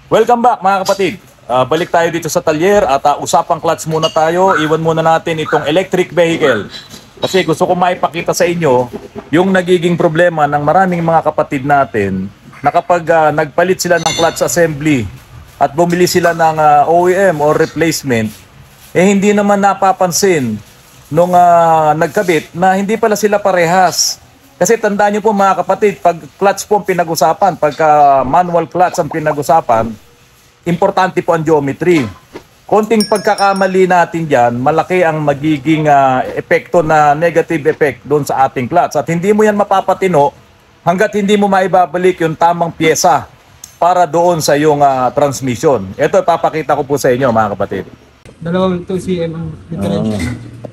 Welcome back mga kapatid. Balik tayo dito sa talyer at usapang clutch muna tayo. Iwan muna natin itong electric vehicle. Kasi gusto ko maipakita sa inyo yung nagiging problema ng maraming mga kapatid natin na kapag nagpalit sila ng clutch assembly at bumili sila ng OEM or replacement, hindi naman napapansin nung nagkabit na hindi pala sila parehas. Kasi tandaan nyo po mga kapatid, pag clutch po ang pinag-usapan, pagka manual clutch ang pinag-usapan, importante po ang geometry. Konting pagkakamali natin dyan, malaki ang magiging epekto na negative effect doon sa ating clutch. At hindi mo yan mapapatino hanggat hindi mo maibabalik yung tamang pyesa para doon sa iyong transmission. Ito papakita ko po sa inyo mga kapatid. Dalawang 2cm ang diferensya.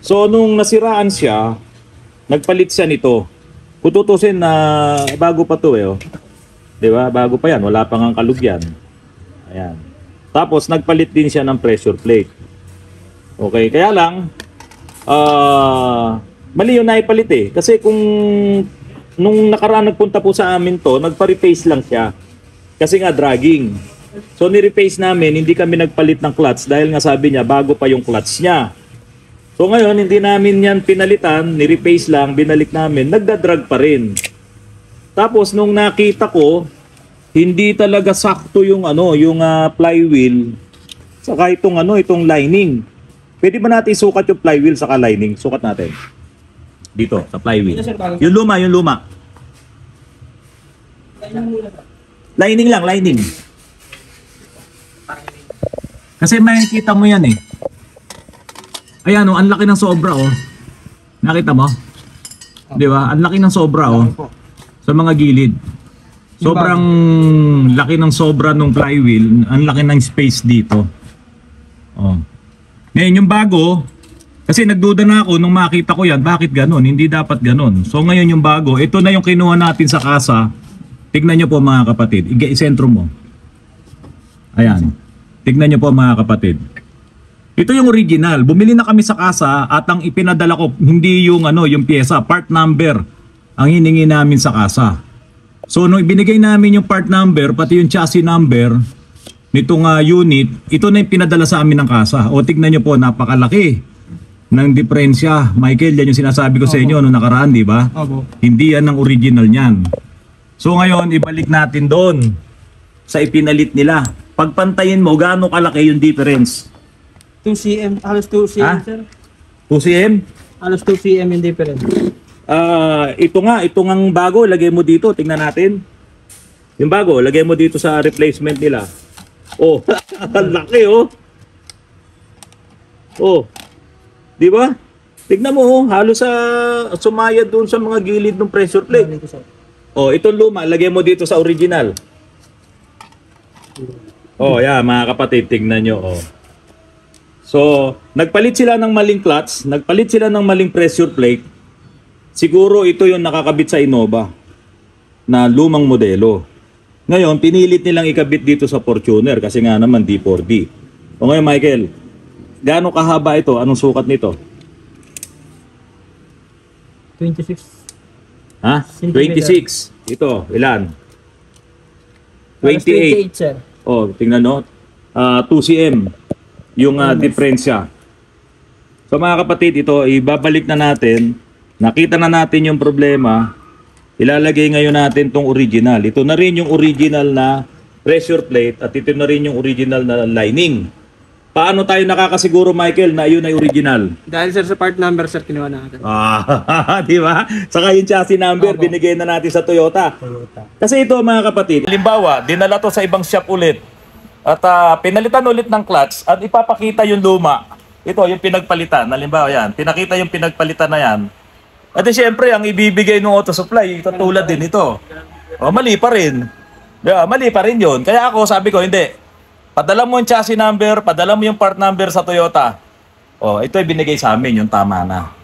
So nung nasiraan siya, nagpalit siya nito. Kung tutusin na bago pa to oh. 'Di ba? Bago pa 'yan, wala pang ang kalugyan. Ayan. Tapos nagpalit din siya ng pressure plate. Okay, kaya lang mali yung naipalit eh. Kasi kung nung nakaraan nagpunta po sa amin to, nagpa-repace lang siya. Kasi nga dragging. So ni-repace namin, hindi kami nagpalit ng clutch dahil nga sabi niya bago pa yung clutch niya. So ngayon, hindi namin yan pinalitan, ni-repace lang, binalik namin, nagdadrag pa rin. Tapos nung nakita ko, hindi talaga sakto yung yung flywheel saka itong lining. Pwede ba natin isukat yung flywheel saka lining? Sukat natin. Dito sa flywheel. Yung luma. Lining lang, lining. Kasi makikita mo yan eh. Ayan ang laki ng sobra Nakita mo? 'Di ba? Ang laki ng sobra sa mga gilid. Sobrang laki ng sobra ng flywheel, ang laki ng space dito. Ngayon yung bago, kasi nagduda na ako nung makita ko yan, bakit ganun? Hindi dapat ganun. So ngayon yung bago, ito na yung kinuha natin sa kasa. Tignan nyo po mga kapatid, isentro mo. Ayan. Tignan nyo po mga kapatid. Ito yung original. Bumili na kami sa kasa at ang ipinadala ko hindi yung yung pyesa, part number ang hiningi namin sa kasa. So nung ibinigay namin yung part number pati yung chassis number nitong unit, ito na yung pinadala sa amin ng kasa. O tignan niyo po, napakalaki ng diferensya. Michael, yan yung sinasabi ko sa inyo nung nakaraan, di ba? Hindi yan ang original niyan. So ngayon, ibalik natin doon sa ipinalit nila. Pagpantayin mo, gaano kalaki yung difference? 2cm, halos 2cm sir. 2cm? Halos 2cm yung difference. Ito nga bago, lagay mo dito, tingnan natin. Yung bago, lagay mo dito sa replacement nila. Ang laki di ba? Tignan mo halos sumayad doon sa mga gilid ng pressure plate. Itong luma, lagay mo dito sa original. Yeah, mga kapatid, tignan nyo So, nagpalit sila ng maling clutch, nagpalit sila ng maling pressure plate. Siguro ito yung nakakabit sa Innova na lumang modelo. Ngayon, pinilit nilang ikabit dito sa Fortuner kasi nga naman D4D. Ngayon, Michael, gaano kahaba ito? Anong sukat nito? 26. 26. Ito, ilan? 28 sir. Tingnan no. 2cm yung diferensya. So mga kapatid, ito ibabalik na natin. Nakita na natin yung problema. Ilalagay ngayon natin tong original. Ito na rin yung original na pressure plate at ito na rin yung original na lining. Paano tayo nakakasiguro, Michael, na yun ay original? Dahil sir sa part number sir kinuha natin. Di ba? Saka yung chassis number binigay na natin sa Toyota. Kasi ito mga kapatid, halimbawa, dinala to sa ibang shop ulit. At pinalitan ulit ng clutch at ipapakita yung luma. Ito yung pinagpalitan. Halimbawa yan, pinakita yung pinagpalitan na yan. At siyempre, ang ibibigay ng auto supply, tulad din ito. Mali pa rin. Mali pa rin yun. Kaya ako sabi ko, hindi. Padala mo yung chassis number, padala mo yung part number sa Toyota. Ito ay binigay sa amin, yung tama na.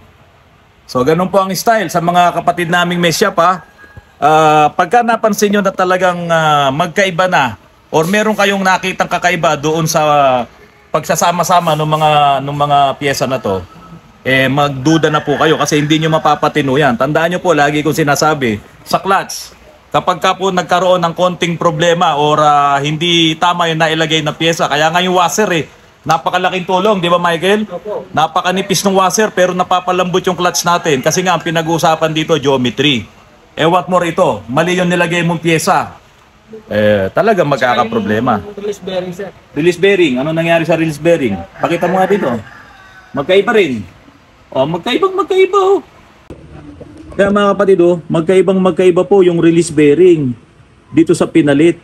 So, ganun po ang style sa mga kapatid naming may shop pagka napansin nyo na talagang magkaiba na, or meron kayong nakitang kakaiba doon sa pagsasama-sama ng mga pyesa na to, magduda na po kayo kasi hindi nyo mapapatino yan. Tandaan nyo po, lagi kong sinasabi, sa clutch, kapag ka po nagkaroon ng konting problema or hindi tama yung nailagay na pyesa. Kaya nga yung washer napakalaking tulong, di ba Michael? Opo. Napakanipis ng washer pero napapalambot yung clutch natin kasi nga ang pinag-uusapan dito geometry. What more ito, mali yung nilagay mong pyesa. Talagang magkakaproblema. Release bearing, sir. Release bearing, ano nangyari sa release bearing? Pakita mo nga dito. Magkaiba rin. Magkaiba oh. Kaya mga kapatid magkaiba po yung release bearing dito sa pinalit.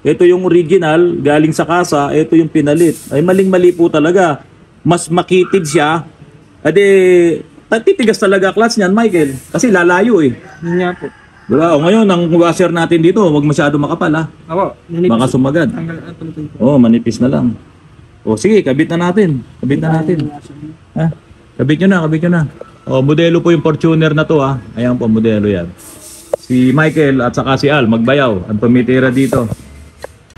Ito yung original, galing sa kasa, ito yung pinalit. Ay maling-mali po talaga. Mas makitid siya. Titigas talaga clutch niyan, Michael. Kasi lalayo eh. Yun nga po. Diba? Ngayon, ang washer natin dito, huwag masyado makapal Ako, Baka sumagad. Manipis na lang. Sige, kabit na natin. Kabit nyo na. Modelo po yung Fortuner na to Ayan po, modelo yan. Si Michael at saka si Al, magbayaw. Ang tumitira dito.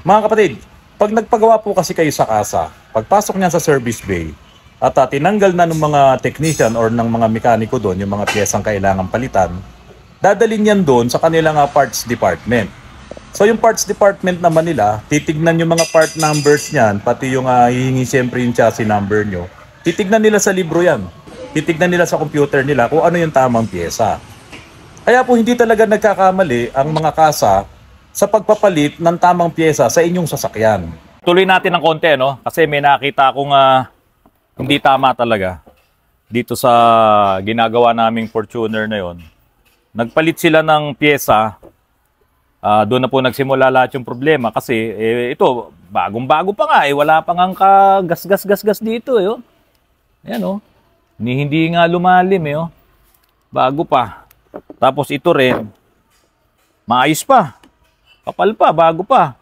Mga kapatid, pag nagpagawa po kasi kayo sa kasa, pagpasok niya sa service bay, at tinanggal na ng mga technician or ng mga mekaniko doon, yung mga piyesang kailangan palitan, dadalhin yan doon sa kanilang parts department. So yung parts department naman nila, titignan yung mga part numbers niyan, pati yung hihingi siyempre yung chassis number nyo. Titignan nila sa libro yan. Titignan nila sa computer nila kung ano yung tamang piyesa. Kaya po hindi talaga nagkakamali ang mga kasa sa pagpapalit ng tamang piyesa sa inyong sasakyan. Tuloy natin ng konti, no? Kasi may nakita akong hindi tama talaga dito sa ginagawa naming Fortuner na yon. Nagpalit sila ng piyesa. Doon na po nagsimula lahat yung problema kasi ito, bagong-bago pa nga wala pa nga kagas-gas dito Ayan hindi nga lumalim Bago pa. Tapos ito rin, maayos pa. Kapal pa, bago pa.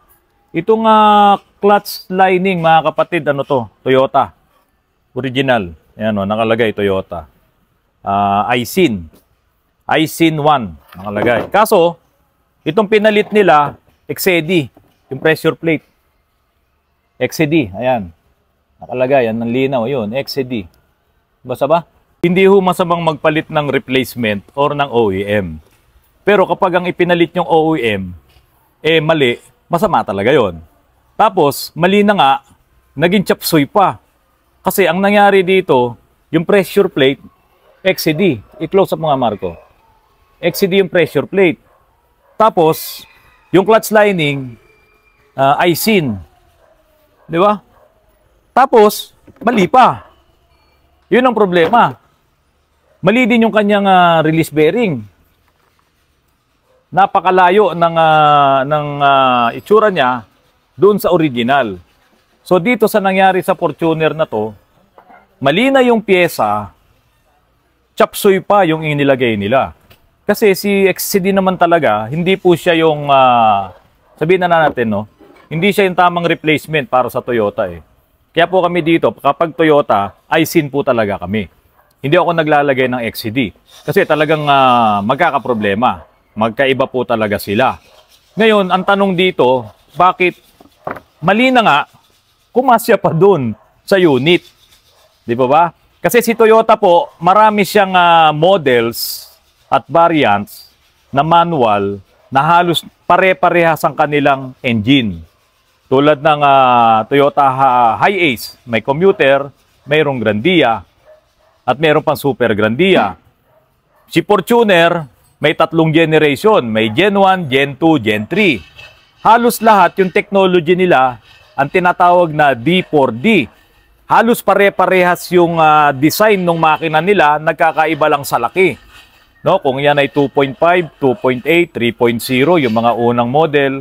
Itong clutch lining, mga kapatid, Toyota. Original. Ayan nakalagay Toyota. Aisin 1 nakalagay. Kaso, itong pinalit nila, XCD, yung pressure plate. XCD, ayan. Nakalagay, yan ng linaw, yun, XCD. Basta ba? Hindi masamang magpalit ng replacement or ng OEM. Pero kapag ang ipinalit yung OEM, mali, masama talaga yon. Tapos, mali na nga, naging chapsuy pa. Kasi ang nangyari dito, yung pressure plate, XCD. I-close up mo nga, Marco. XCD yung pressure plate. Tapos, yung clutch lining, Aisin. Di ba? Tapos, mali pa. Yun ang problema. Mali din yung kanyang release bearing. Napakalayo ng itsura niya doon sa original. So dito sa nangyari sa Fortuner na to, mali na yung pyesa, chapsuy pa yung inilagay nila. Kasi si XCD naman talaga, hindi po siya yung, sabihin na natin, hindi siya yung tamang replacement para sa Toyota Kaya po kami dito, kapag Toyota, Aisin po talaga kami. Hindi ako naglalagay ng XCD. Kasi talagang magkakaproblema. Magkaiba po talaga sila. Ngayon, ang tanong dito, bakit mali na nga, kumasya pa dun sa unit? Di ba? Kasi si Toyota po, marami siyang models at variants na manual na halos pare-parehas ang kanilang engine. Tulad ng Toyota Hiace, may commuter, mayroong Grandia, at mayroong pang Super Grandia. Si Fortuner, may 3 generation. May Gen 1, Gen 2, Gen 3. Halos lahat yung technology nila ang tinatawag na D4D. Halos pare-parehas yung design ng makina nila, nagkakaiba lang sa laki. Kung yan ay 2.5, 2.8, 3.0, yung mga unang model.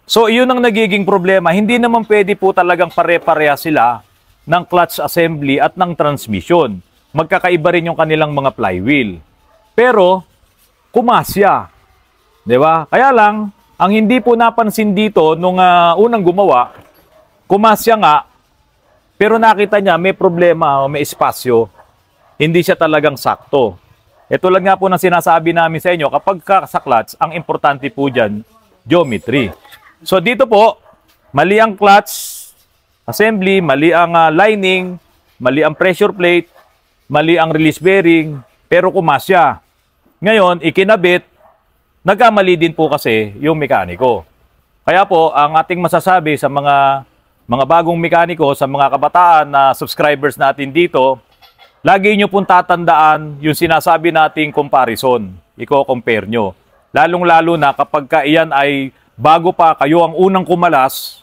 So, yun ang nagiging problema. Hindi naman pwede po talagang pare-parehas sila ng clutch assembly at ng transmission. Magkakaiba rin yung kanilang mga flywheel. Pero, kumasya. Di ba? Kaya lang, ang hindi po napansin dito nung unang gumawa, kumasya nga, pero nakita niya may problema o may espasyo, hindi siya talagang sakto. Ito lang nga po na sinasabi namin sa inyo, kapag sa clutch, ang importante po dyan, geometry. So dito po, mali ang clutch assembly, mali ang lining, mali ang pressure plate, mali ang release bearing, pero kumasya. Ngayon, ikinabit nagkamali din po kasi yung mekaniko. Kaya po, ang ating masasabi sa mga bagong mekaniko, sa mga kabataan na subscribers natin dito, lagi nyo pong tatandaan yung sinasabi nating comparison. Iko-compare nyo. Lalong-lalo na kapag iyan ay bago pa kayo ang unang kumalas,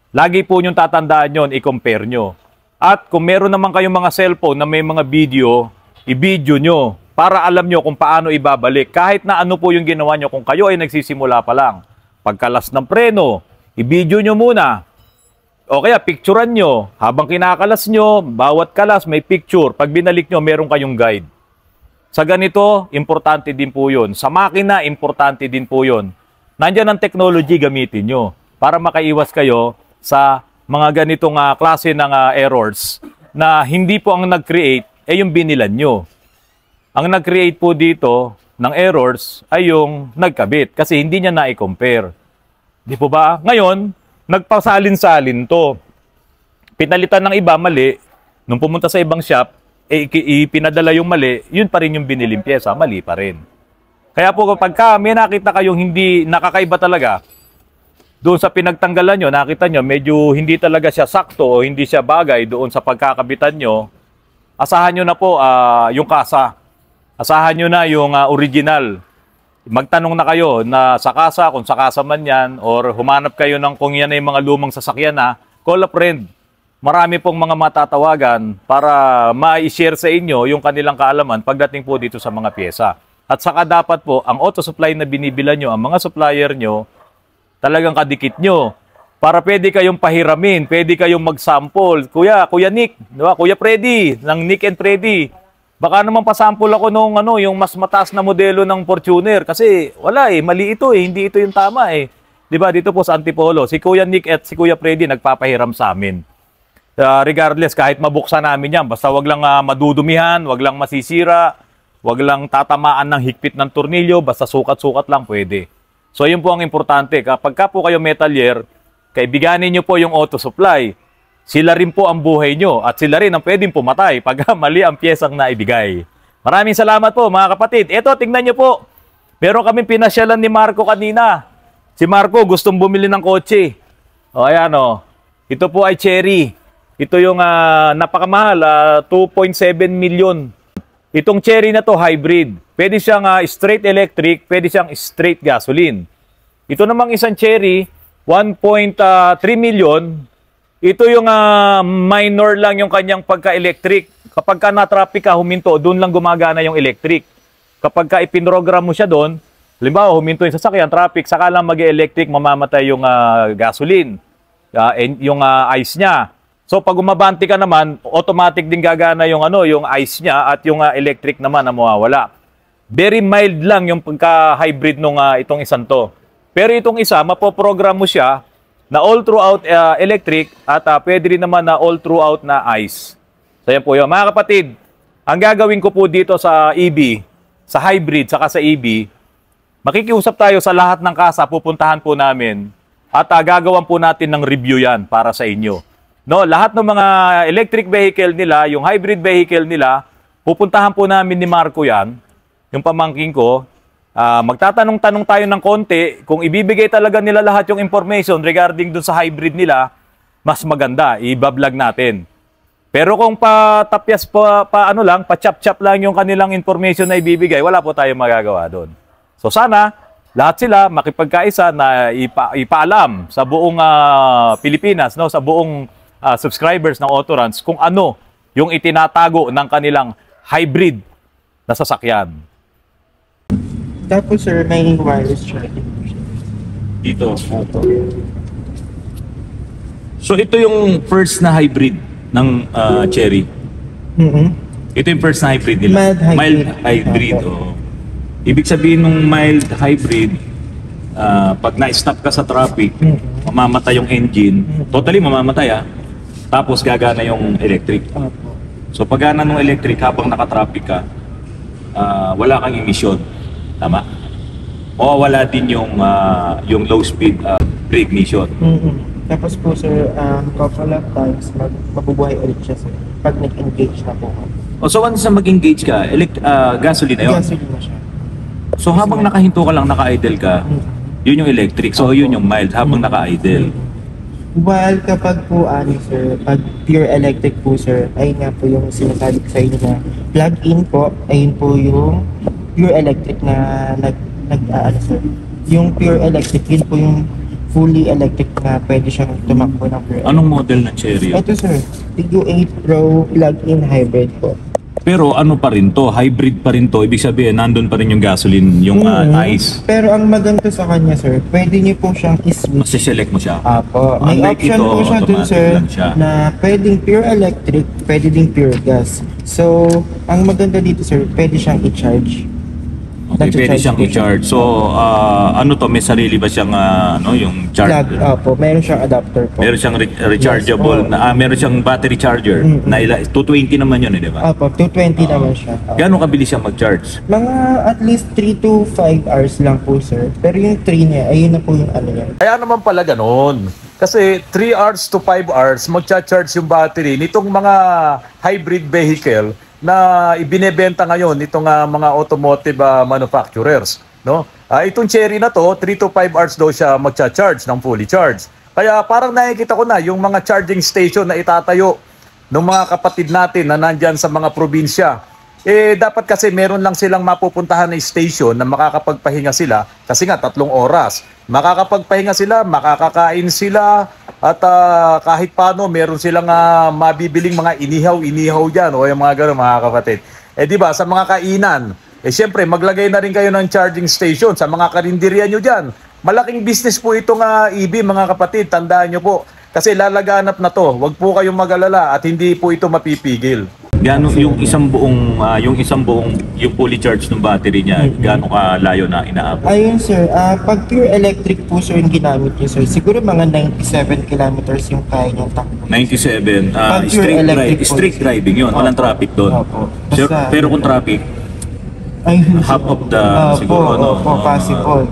lagi po nyong tatandaan yon, i-compare nyo. At kung meron naman kayong mga cellphone na may mga video, i-video nyo para alam nyo kung paano ibabalik. Kahit na ano po yung ginawa nyo kung kayo ay nagsisimula pa lang. Pagkalas ng preno, i-video nyo muna. O kaya picturean nyo. Habang kinakalas nyo, bawat kalas may picture. Pag binalik nyo, meron kayong guide. Sa ganito, importante din po yun. Sa makina, importante din po yun. Nandyan ang technology, gamitin nyo para makaiwas kayo sa mga ganitong klase ng errors na hindi po ang nag-create ay yung binilan nyo. Ang nag-create po dito ng errors ay yung nagkabit kasi hindi niya na-compare. Di po ba? Ngayon, nagpasalin-salin to. Pinalitan ng iba, mali. Nung pumunta sa ibang shop, ipinadala yung mali, yun pa rin yung biniling pyesa, mali pa rin. Kaya po kapag may nakita kayong hindi nakakaiba talaga, doon sa pinagtanggalan nyo, nakita nyo, medyo hindi talaga siya sakto o hindi siya bagay doon sa pagkakabitan nyo, asahan nyo na po yung kasa. Asahan nyo na yung original. Magtanong na kayo na sa kasa, kung sa kasa man yan, or humanap kayo ng kung yan ay mga lumang sasakyan na, call a friend. Marami pong mga matatawagan para ma-share sa inyo yung kanilang kaalaman pagdating po dito sa mga pyesa. At saka dapat po, ang auto supply na binibilan nyo, ang mga supplier nyo, talagang kadikit nyo. Para pwede kayong pahiramin, pwede kayong mag-sample. Kuya Nick, diba? Kuya Freddy, ng Nick and Freddy. Baka naman pasample ako nung yung mas mataas na modelo ng Fortuner. Kasi wala mali ito hindi ito yung tama Diba? Dito po sa Antipolo, si Kuya Nick at si Kuya Freddy nagpapahiram sa amin. Regardless, kahit mabuksan namin yan, basta wag lang madudumihan, wag lang masisira, wag lang tatamaan ng higpit ng tornilyo, basta sukat-sukat lang pwede. So, yun po ang importante. Kapag po kayo metallier, kaibiganin nyo po yung auto supply. Sila rin po ang buhay nyo at sila rin ang pwedeng pumatay pag mali ang piyesang naibigay. Maraming salamat po mga kapatid. Ito, tingnan nyo po. Meron kaming pinasyalan ni Marco kanina. Si Marco gustong bumili ng kotse. O, ayan o. Ito po ay Cherry. Ito yung napakamahal, 2.7 million. Itong Cherry na to hybrid. Pwede siyang straight electric, pwede siyang straight gasoline. Ito namang isang Cherry, 1.3 million. Ito yung minor lang yung kanyang pagka-electric. Kapag ka na-traffic ka, huminto, doon lang gumagana yung electric. Kapag ka ipinrogram mo siya doon, halimbawa, huminto yung sasakyan, traffic, saka lang mag-electric, mamamatay yung gasoline, yung ice niya. So pag umabante ka naman, automatic din gagana yung yung ice niya at yung electric naman na mawawala. Very mild lang yung pagka-hybrid nung itong isang to. Pero itong isa, mapoprogram mo siya na all throughout electric at pwede rin naman na all throughout na ice. So yan po yun. Mga kapatid, ang gagawin ko po dito sa EV, sa hybrid, saka sa EV, makikiusap tayo sa lahat ng kasa, pupuntahan po namin at gagawan po natin ng review yan para sa inyo. No, lahat ng mga electric vehicle nila, yung hybrid vehicle nila, pupuntahan po namin ni Marco yan, yung pamangking ko. Magtatanong-tanong tayo ng konti, kung ibibigay talaga nila lahat yung information regarding dun sa hybrid nila, mas maganda, i-vlog natin. Pero kung patapyas pa-chop-chop lang yung kanilang information na ibibigay, wala po tayong magagawa doon. So sana, lahat sila makipagkaisa na ipaalam sa buong Pilipinas, no, sa buong subscribers ng Autorans kung ano yung itinatago ng kanilang hybrid na sasakyan. Tapos sir, may wireless charging. Dito. So ito yung first na hybrid ng Cherry. Ito yung first na hybrid nila. Mild hybrid. Ibig sabihin ng mild hybrid, pag na-stop ka sa traffic, mamamatay yung engine. Totally mamamatay Tapos gagana yung electric. So pag gana ng electric habang naka-traffic ka, wala kang emission. Tama? O wala din yung low speed brake emission. Tapos po sir, couple of times mabubuhay ulit siya sir pag nag-engage na po. So once na mag-engage ka, gasoline na yun? Gasoline na siya. So habang nakahinto ka lang, naka-idle ka, yun yung electric. So yun yung mild habang naka-idle. While kapag po, sir, pag pure electric po, sir, ayun nga po yung sinasabi ko sa inyo na plug-in po, ayun po yung pure electric na sir. Yung pure electric, yun po yung fully electric na pwede siyang tumakbo ng pure electric. Anong model ng Cherry? Ito, sir, Tiggo 8 Pro plug-in hybrid po. Pero ano pa rin to, hybrid pa rin to. Ibig sabihin, nandun pa rin yung gasoline, yung ICE. Pero ang maganda sa kanya, sir, pwede niyo po siyang i-switch. Masiselect mo siya. Apo. May Unlike option ito, po siya dun, automatic sir, lang siya. na pwedeng pure electric, pwede ding pure gas. So, ang maganda dito, sir, pwede siyang i-charge. Okay, pwede siyang i-charge. So, ano to, may sarili ba siyang yung charge? Plug, opo. Meron siyang adapter po. Meron siyang rechargeable, Yes, meron siyang battery charger. Na 220 naman yun, di ba? Opo, 220 naman siya. Opo. Gano'ng kabilis siya mag-charge? Mga at least 3 to 5 hours lang po, sir. Pero yung 3 niya, ayun na po yung ano niya. Kaya naman pala ganun. Kasi 3 hours to 5 hours magcha-charge yung battery nitong mga hybrid vehicle na ibinebenta ngayon nitong mga automotive manufacturers, no? Itong Cherry na to, 3 to 5 hours daw siya magcha-charge ng fully charged. Kaya parang nakikita ko na yung mga charging station na itatayo ng mga kapatid natin na nandyan sa mga probinsya. Dapat kasi meron lang silang mapupuntahan na station na makakapagpahinga sila kasi nga 3 oras. Makakapagpahinga sila, makakakain sila at kahit paano meron silang mabibiling mga inihaw dyan o yung mga gano'n mga kapatid. Di ba sa mga kainan, siyempre maglagay na rin kayo ng charging station sa mga karinderya nyo dyan. Malaking business po itong EV mga kapatid, tandaan nyo po. Kasi lalaganap na to, wag po kayong mag-alala at hindi po ito mapipigil. Gaano yung isang buong yung fully charged ng battery niya, gaano kalayo na inaabot? Ayun, sir. Pag pure electric po, sir, yung ginamit niyo, sir, siguro mga 97 kilometers yung kaya niyang takbo. 97, Pag pure electric po, street driving yun, walang traffic doon. Opo. Sure, Basta- pero kung traffic, Ayun, half of the siguro possible.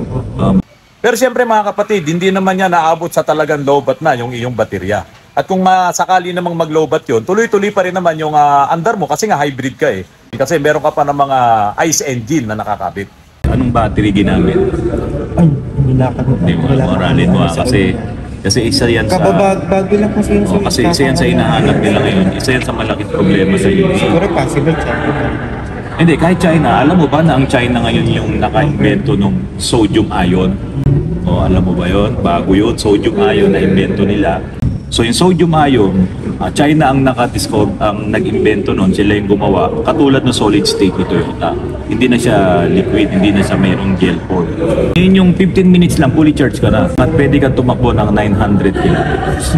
Pero siyempre mga kapatid, hindi naman yan naabot sa talagang lowbat na yung iyong baterya. At kung sakali namang mag-lowbat yun, tuloy-tuloy pa rin naman yung andar mo kasi nga hybrid ka eh. Kasi meron ka pa ng mga ICE engine na nakakabit. Anong battery ginamit? Ay, hindi na kami. Hindi mo, moralin mo kasi isa yan sa... Bago lang kasi yun, sir. kasi isa yan sa hinahanap nila ngayon. Isa yan sa malaking problema sa iyo. Siguro possible, sir. Hindi, kahit China, alam mo ba na ang China ngayon yung naka-invento ng sodium ion? O, alam mo ba yun? Bago yun, sodium ion na invento nila. So yung sodium ion, China ang ang nag-invento nun, sila yung gumawa, katulad ng solid state ni Toyota. Hindi na siya liquid, hindi na siya mayroong gel form. Yun yung 15 minutes lang, fully charge ka na. At pwede kang tumakbo ng 900 kilometers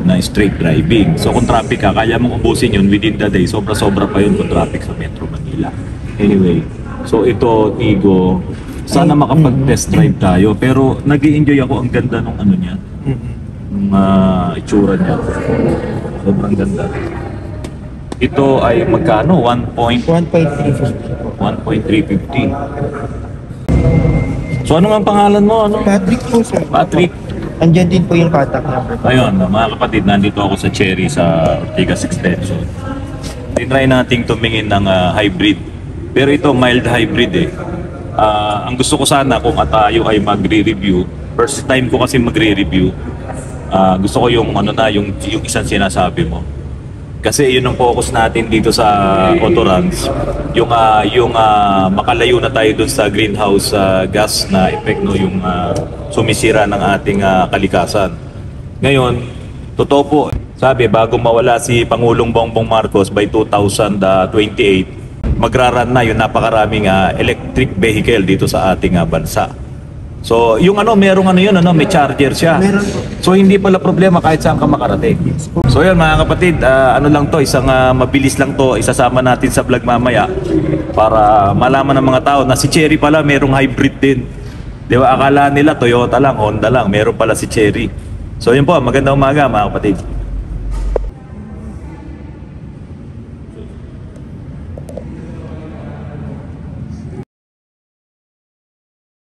na straight driving. So kung traffic ka, kaya mong ubusin yun within the day. Sobra-sobra pa yun kung traffic sa Metro Manila. Anyway, so ito, Tigo, sana makapag-test drive tayo. Pero nag-i-enjoy ako, ang ganda ng ano niya. Itsura niya. Sobrang ganda. Ito ay magkano? 1.350. 1.350. So ano nga ang pangalan mo? Ano? Patrick po, sir. Patrick. Andyan din po yung contact number. Ayun, mga kapatid, nandito ako sa Cherry sa Ortigas Extension. Tinry nating tumingin ng hybrid. Pero ito mild hybrid eh. Ang gusto ko sana kung tayo ay magre-review, first time ko kasi magre-review, gusto ko yung yung isang sinasabi mo. Kasi yun ang focus natin dito sa Autoruns, yung makalayo na tayo dun sa greenhouse gas na effect, no, yung sumisira ng ating kalikasan. Ngayon, totoo po, sabi bago mawala si Pangulong Bongbong Marcos by 2028, magraran na yung napakaraming electric vehicle dito sa ating bansa. So, yung merong may charger siya. So, hindi pala problema kahit saan ka makarating. So, yan mga kapatid, lang to, isang mabilis lang to, isasama natin sa vlog mamaya para malaman ng mga tao na si Cherry pala merong hybrid din. Di ba, akala nila Toyota lang, Honda lang, meron pala si Cherry. So, yun po, magandang umaga mga kapatid.